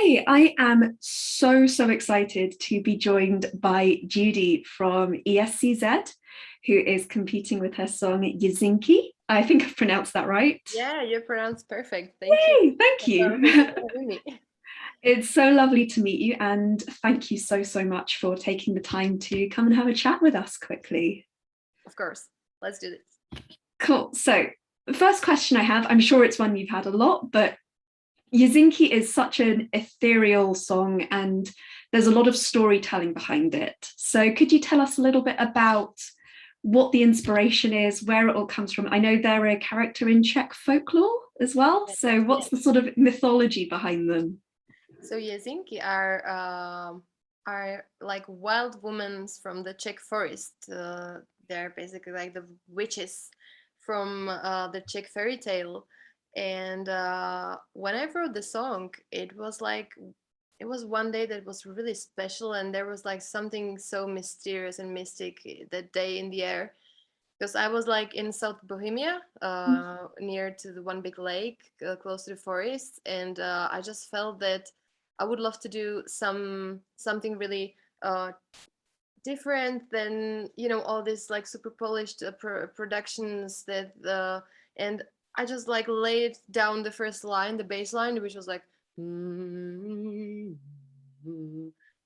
Hi, I am so excited to be joined by Giudi from ESCZ, who is competing with her song Jezinky. I think I've pronounced that right. Yeah, you pronounced perfect. Thank you. Yay, thank you. Thank you for having me. It's so lovely to meet you, and thank you so much for taking the time to come and have a chat with us quickly. Of course. Let's do this. Cool. So, the first question I have, I'm sure it's one you've had a lot, but Jezinky is such an ethereal song and there's a lot of storytelling behind it. So could you tell us a little bit about what the inspiration is, where it all comes from? I know they're a character in Czech folklore as well. So what's the sort of mythology behind them? So Jezinky are like wild women from the Czech forest. They're basically like the witches from the Czech fairy tale. And when I wrote the song, it was one day that was really special, and there was like something so mysterious and mystic that day in the air. Because I was like in South Bohemia, near to the one big lake, close to the forest, and I just felt that I would love to do something really different than all these like super polished productions that and I just like laid down the first line, the bass line, which was like, and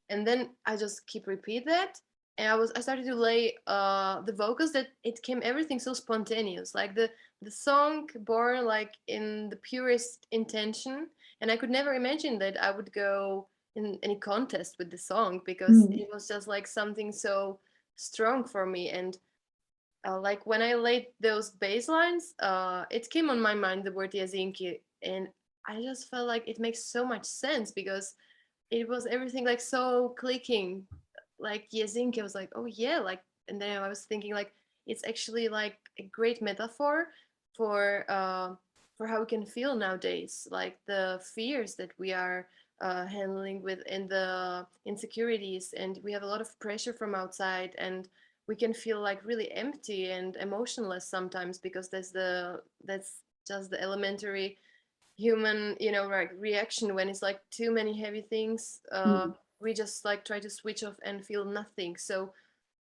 then I just keep repeat that, and I started to lay the vocals, that it came everything so spontaneous, like the song born like in the purest intention, and I could never imagine that I would go in any contest with the song, because Mm. it was just like something so strong for me. And like when I laid those bass lines, it came on my mind the word Yazinki, and I just felt like it makes so much sense, because it was everything like so clicking. Like Jezinky, I was like, oh yeah, like, and then I was thinking like it's actually like a great metaphor for how we can feel nowadays, like the fears that we are handling with, and the insecurities, and we have a lot of pressure from outside, and we can feel like really empty and emotionless sometimes, because that's just the elementary human like reaction. When it's like too many heavy things, Mm. we just like try to switch off and feel nothing. So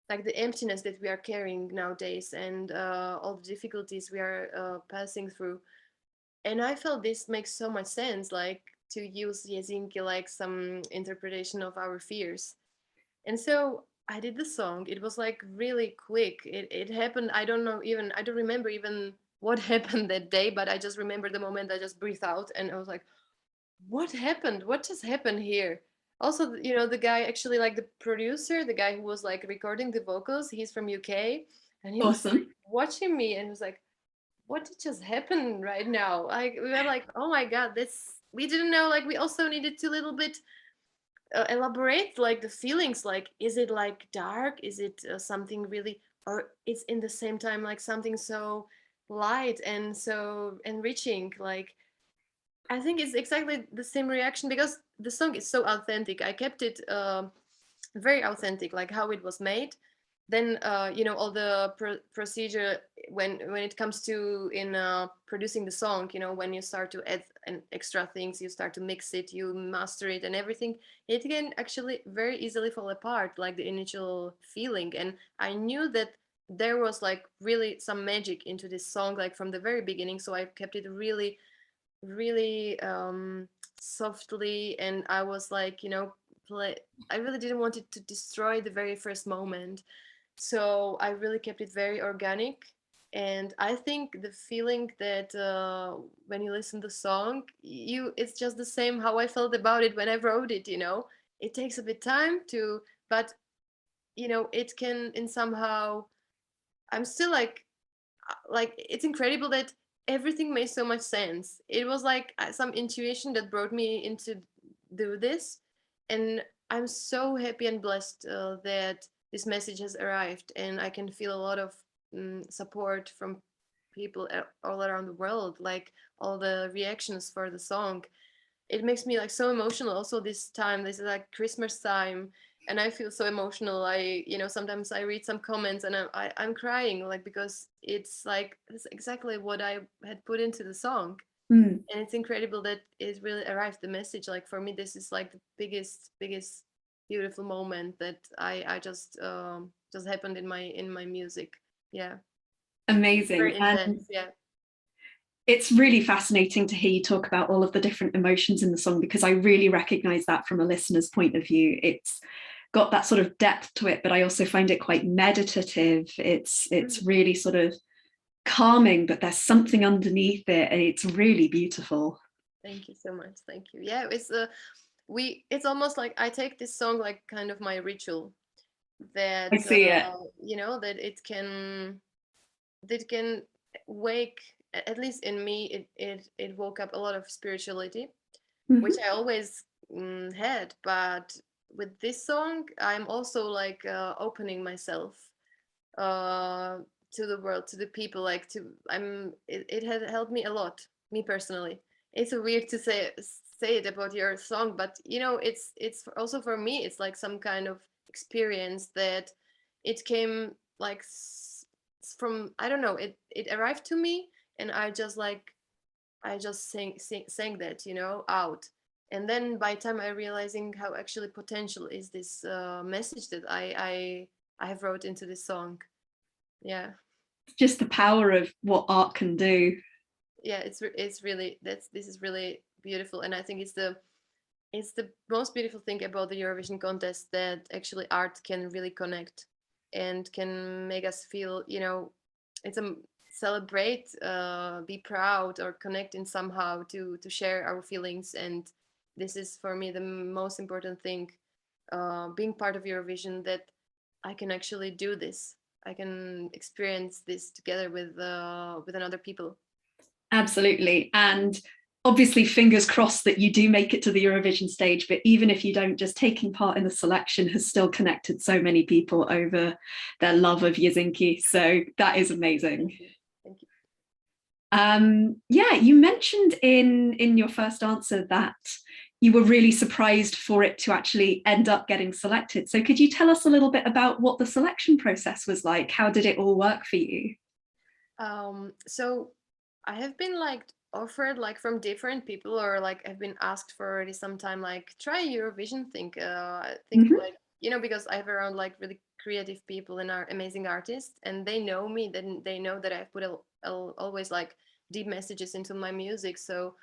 like the emptiness that we are carrying nowadays, and all the difficulties we are passing through. And I felt this makes so much sense, like to use Yezinki like some interpretation of our fears. And so I did the song. It was like really quick. It happened. I don't remember even what happened that day, but I just remember the moment I just breathed out, and I was like, what happened? What just happened here? Also, the guy, actually, like the producer, the guy who was like recording the vocals, he's from UK, and he was like Awesome. watching me and was like, what did just happen right now? Like, we were like, oh my God, this, we didn't know. Like, we also needed to little bit elaborate like the feelings, like is it like dark, is it something really, or it's in the same time like something so light and so enriching. Like, I think it's exactly the same reaction, because the song is so authentic. I kept it very authentic, like how it was made. Then all the procedure when it comes to in producing the song, when you start to add an extra things, you start to mix it, you master it and everything, it can actually very easily fall apart, like the initial feeling. And I knew that there was like really some magic into this song, like from the very beginning, so I kept it really really softly. And I was like, play, I really didn't want it to destroy the very first moment, so I really kept it very organic. And I think the feeling that when you listen to the song, it's just the same how I felt about it when I wrote it. It takes a bit time to, but it can in somehow, I'm still like it's incredible that everything made so much sense. It was like some intuition that brought me into do this. And I'm so happy and blessed that this message has arrived, and I can feel a lot of support from people all around the world, like all the reactions for the song. It makes me like so emotional. Also, this time, this is like Christmas time, and I feel so emotional. Sometimes I read some comments, and I'm crying, like, because it's like it's exactly what I had put into the song. Mm. And it's incredible that it really arrived, the message. Like for me, this is like the biggest beautiful moment that I just happened in my music. Yeah, Amazing. very And intense. Yeah. it's really fascinating to hear you talk about all of the different emotions in the song, because I really recognize that from a listener's point of view. It's got that sort of depth to it, but I also find it quite meditative. It's Mhm. really sort of calming, but there's something underneath it, and it's really beautiful. Thank you so much. Thank you. Yeah, it's almost like I take this song like kind of my ritual, I that see it. that it can wake, at least in me, it woke up a lot of spirituality, which Mhm. I always had. But with this song, I'm also like opening myself uh, to the world, to the people. Like it had helped me a lot, me personally. It's so weird to say it about your song, but it's also for me. It's like some kind of experience that it came like from, I don't know. It arrived to me, and I just sang that, out. And then by the time I realizing how actually potential is this message that I have wrote into this song. Yeah, Just the power of what art can do. yeah, it's really, this is really beautiful, and I think it's the most beautiful thing about the Eurovision contest, that actually art can really connect and can make us feel, it's a celebrate, be proud, or connect in somehow to share our feelings. And this is for me the most important thing, being part of Eurovision, that I can actually do this. I can experience this together with another people. Absolutely. And obviously, fingers crossed that you do make it to the Eurovision stage. But even if you don't, just taking part in the selection has still connected so many people over their love of Jezinky. So that is Thank amazing. you. Thank you. Yeah, you mentioned in your first answer that you were really surprised for it to actually end up getting selected. So could you tell us a little bit about what the selection process was like? How did it all work for you? So I have been like offered like from different people, or like I've been asked for already some time, like try Eurovision, think Mhm. like, because I have around like really creative people and are amazing artists, and they know me, then they know that I've put always like deep messages into my music. So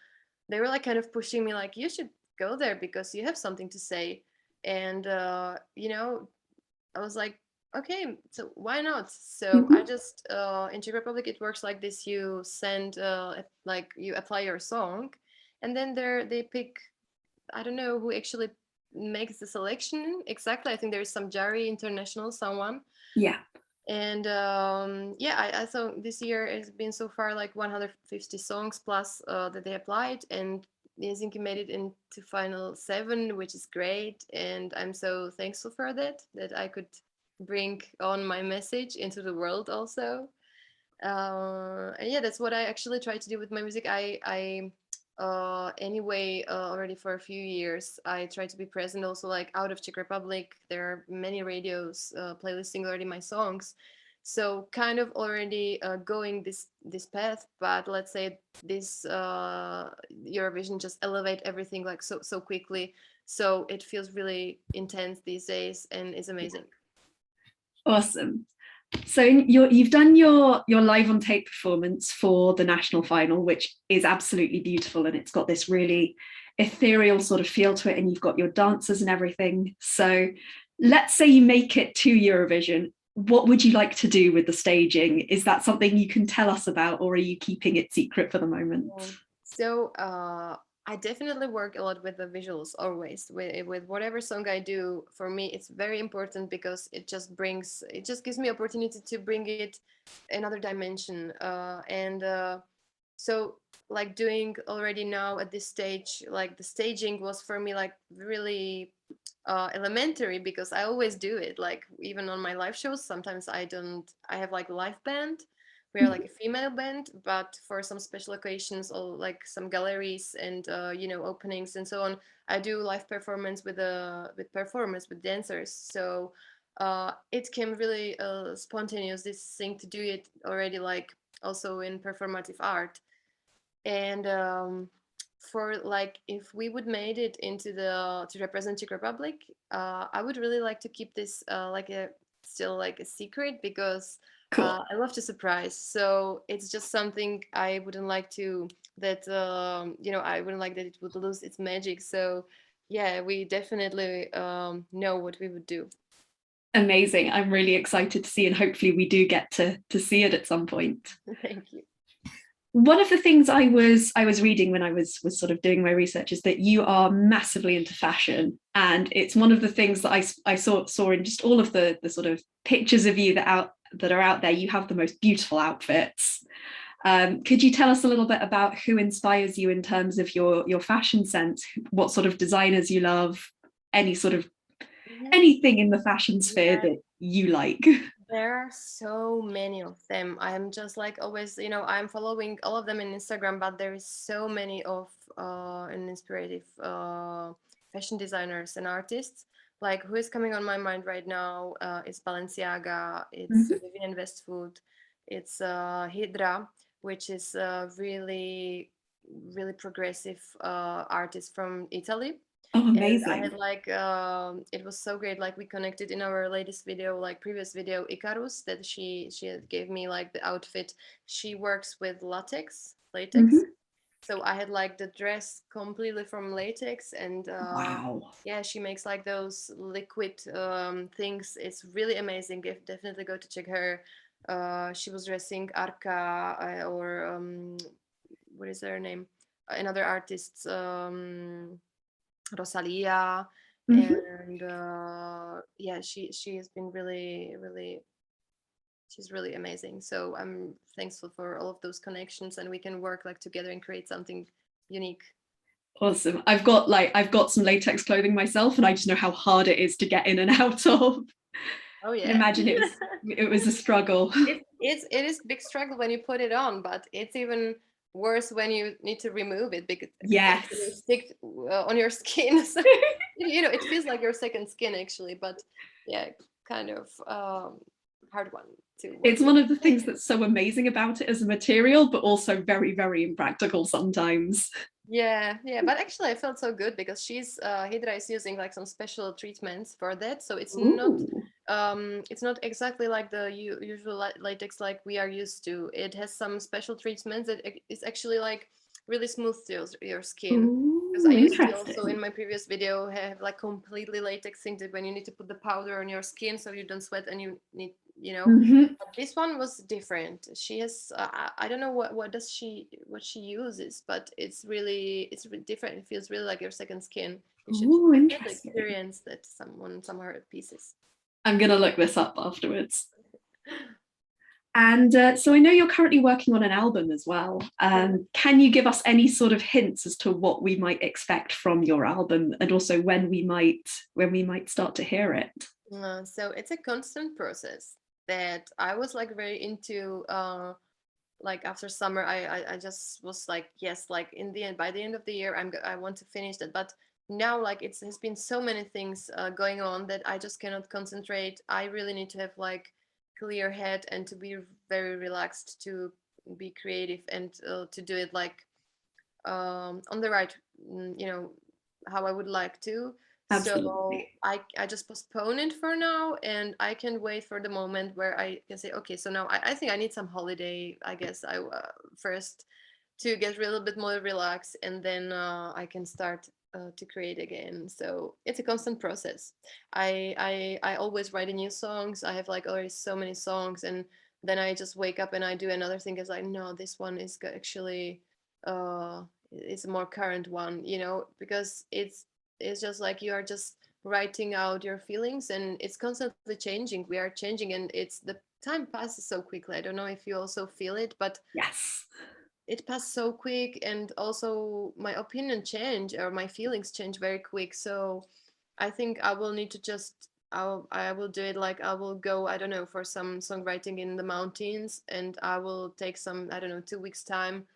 they were like kind of pushing me, like, you should go there because you have something to say. And I was like, okay, so why not? So I Mhm. just in Czech Republic it works like this: you send like you apply your song, and then they pick. I don't know who actually makes the selection exactly. I think there is some jury, international, someone. Yeah. And yeah, I thought this year has been so far like 150 songs plus that they applied, and Helsinki made it into final seven, which is great, and I'm so thankful for that I could bring on my message into the world also. And yeah, that's what I actually try to do with my music. I anyway, already for a few years I try to be present also like out of Czech Republic. There are many radios playlisting already my songs, so kind of already going this path. But let's say this Eurovision just elevate everything like so quickly, so it feels really intense these days and is amazing. Awesome. So you've done your live on tape performance for the national final, which is absolutely beautiful, and it's got this really ethereal sort of feel to it, and you've got your dancers and everything. So let's say you make it to Eurovision. What would you like to do with the staging? Is that something you can tell us about, or are you keeping it secret for the moment? So I definitely work a lot with the visuals always. With whatever song I do, for me it's very important because it just gives me opportunity to bring it another dimension. And so like doing already now at this stage, like the staging was for me like really elementary, because I always do it. Like even on my live shows, sometimes I have like live band. We are like a female band, but for some special occasions or like some galleries and openings and so on, I do live performance with performers, with dancers. So it came really spontaneous, this thing to do it already, like also in performative art. And for like if we would made it into the to represent Czech Republic, I would really like to keep this like a still like a secret, because Cool. I love to surprise. So it's just something I wouldn't like to that you know, I wouldn't like that it would lose its magic. So yeah, we definitely know what we would do. Amazing. I'm really excited to see, and hopefully we do get to see it at some point. Thank you. One of the things I was reading when I was sort of doing my research is that you are massively into fashion, and it's one of the things that I saw in just all of the sort of pictures of you that are out there. You have the most beautiful outfits. Could you tell us a little bit about who inspires you in terms of your fashion sense? What sort of designers you love? Any sort of Mhm. anything in the fashion sphere Yeah, that you like? there are so many of them. I'm just like always, you know, I'm following all of them in Instagram, but there is so many of an inspirative fashion designers and artists. Like who is coming on my mind right now is Balenciaga, it's Mhm. Vivienne Westwood, it's Hydra, which is really, really progressive artist from Italy. Oh, And I had amazing. like it was so great, like we connected in our latest video, like previous video Icarus, that she had gave me like the outfit. She works with latex, Mhm. so I had like the dress completely from latex. And Wow. yeah, she makes like those liquid things. It's really amazing. Definitely go to check her. She was dressing Arca or what is her name, another artist, Rosalia. Mhm. And yeah, she has been really, really, she's really amazing. So I'm thankful for all of those connections, and we can work like together and create something unique. Awesome. I've got some latex clothing myself, and I just know how hard it is to get in and out of. Oh I can yeah. imagine it was a struggle. It is big struggle when you put it on, but it's even worse when you need to remove it, because it actually Yes. sticks on your skin. So you know, it feels like your second skin actually. But yeah, kind of hard one to work It's with. one of the things that's so amazing about it as a material, but also very, very impractical sometimes. Yeah, yeah, but actually I felt so good because she's Hydra is using like some special treatments for that, so Ooh. it's not exactly like the usual latex like we are used to. It has some special treatments that is actually like really smooth to your skin. Because I Ooh, used to also in interesting. my previous video have like completely latex thing that when you need to put the powder on your skin so you don't sweat and you need, you know. Mhm. But this one was different. She has I don't know what does she what she uses, but it's really different. It feels really like your second skin. You should Ooh, definitely interesting. experience that some of her pieces. I'm gonna look this up afterwards. And so I know you're currently working on an album as well. Can you give us any sort of hints as to what we might expect from your album, and also when we might start to hear it? So it's a constant process that I was like very into. Like after summer, I just was like, yes, like in the end, by the end of the year, I want to finish that. But now like it's has been so many things going on that I just cannot concentrate. I really need to have like clear head and to be very relaxed to be creative and to do it like on the right, you know, how I would like to. So Absolutely. I just postpone it for now, and I can wait for the moment where I can say, okay, so now I think I need some holiday. I guess I first to get a little bit more relaxed, and then I can start to create again. So it's a constant process. I always write a new songs. I have like already so many songs, and then I just wake up and I do another thing. It's like, no, this one is actually uh it's a more current one, you know, because it's just like you are just writing out your feelings, and it's constantly changing. We are changing, and it's the time passes so quickly. I don't know if you also feel it, but Yes. it passed so quick. And also my opinion change or my feelings change very quick. So I think I will need to just I will do it like I will go, I don't know, for some songwriting in the mountains, and I will take some, I don't know, 2 weeks time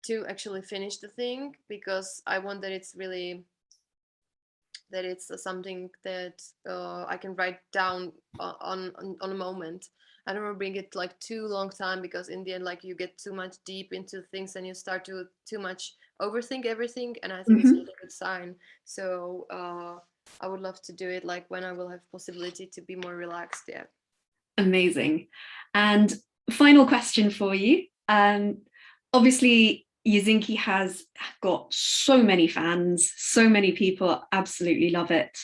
to actually finish the thing, because I want that it's really that it's something that I can write down on a moment. I don't want to bring it like too long time, because in the end, like, you get too much deep into things and you start to too much overthink everything, and I think it's not Mhm. a good sign. So I would love to do it like when I will have possibility to be more relaxed. Yeah. Amazing. And final question for you. Obviously, Jezinky has got so many fans, so many people absolutely love it.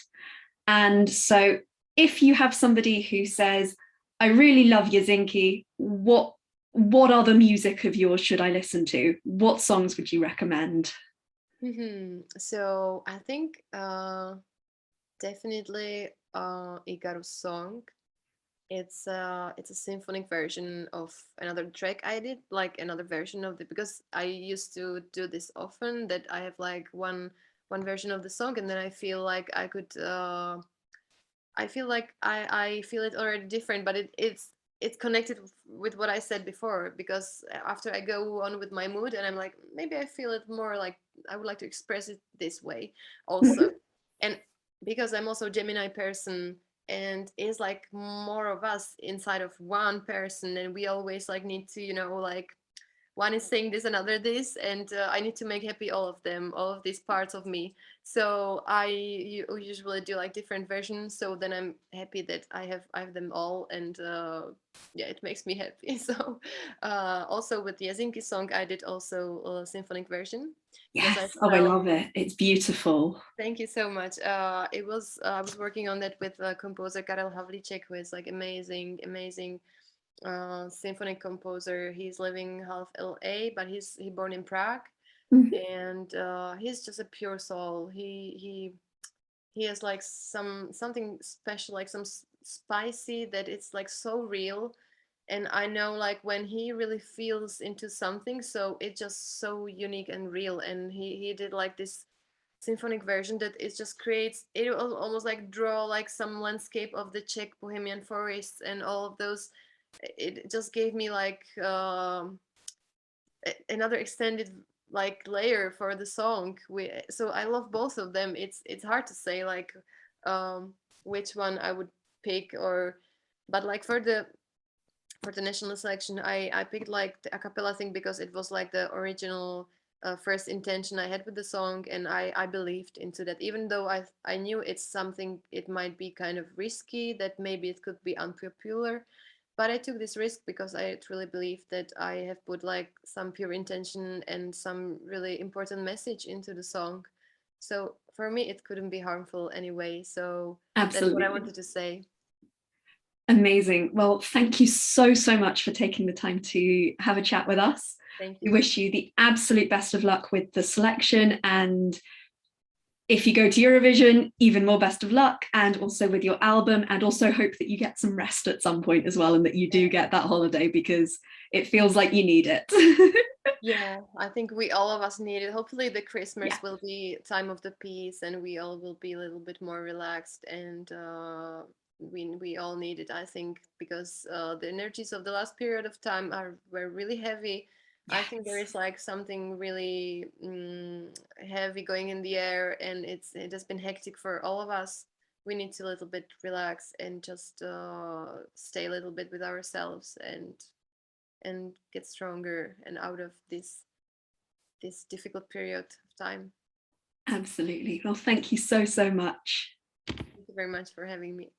And so, if you have somebody who says, "I really love Jezinky, what other music of yours should I listen to? What songs would you recommend?" So I think definitely Ikaru's song. It's a symphonic version of another track I did, like another version of the, because I used to do this often, that I have like one version of the song, and then I feel like I could I feel like I feel it already different, but it's connected with what I said before, because after I go on with my mood and I'm like, maybe I feel it more like I would like to express it this way also. And because I'm also a Gemini person, and it's like more of us inside of one person, and we always like need to, like, one is saying this, another this, and I need to make happy all of them, all of these parts of me. So I usually do like different versions, so then I'm happy that I have them all, and yeah, it makes me happy. So also with the Jezinky song, I did also a symphonic version, because I Yes. Oh, I felt. love it. It's beautiful. Thank you so much. It was I was working on that with composer Karel Havlicek, who is like amazing, amazing symphonic composer. He's living half LA, but he born in Prague, Mhm. and he's just a pure soul. He has like something special, like some spicy, that it's like so real. And I know, like, when he really feels into something, so it's just so unique and real. And he did like this symphonic version that it just creates, it will almost like draw like some landscape of the Czech Bohemian forests and all of those. It just gave me like another extended like layer for the song. So I love both of them. It's hard to say like which one I would pick, or but like for the national selection, I picked like the a cappella thing, because it was like the original first intention I had with the song, and I believed into that, even though I knew it's something, it might be kind of risky, that maybe it could be unpopular, but I took this risk because I truly believe that I have put like some pure intention and some really important message into the song. So for me, it couldn't be harmful anyway. So that's what I Absolutely. wanted to say. Amazing. Well, thank you so, so much for taking the time to have a chat with us. Thank We you. wish you the absolute best of luck with the selection. And if you go to Eurovision, even more best of luck. And also with your album. And also hope that you get some rest at some point as well, and that you do get that holiday, because it feels like you need it. Yeah, I think we all of us need it. Hopefully, the Yeah, Christmas will be time of the peace, and we all will be a little bit more relaxed, and we all need it. I think, because the energies of the last period of time were really heavy. I think there yes, is like something really heavy going in the air, and it has been hectic for all of us. We need to a little bit relax and just stay a little bit with ourselves, and get stronger and out of this difficult period of time. absolutely. Well, thank you so, so much. Thank you very much for having me.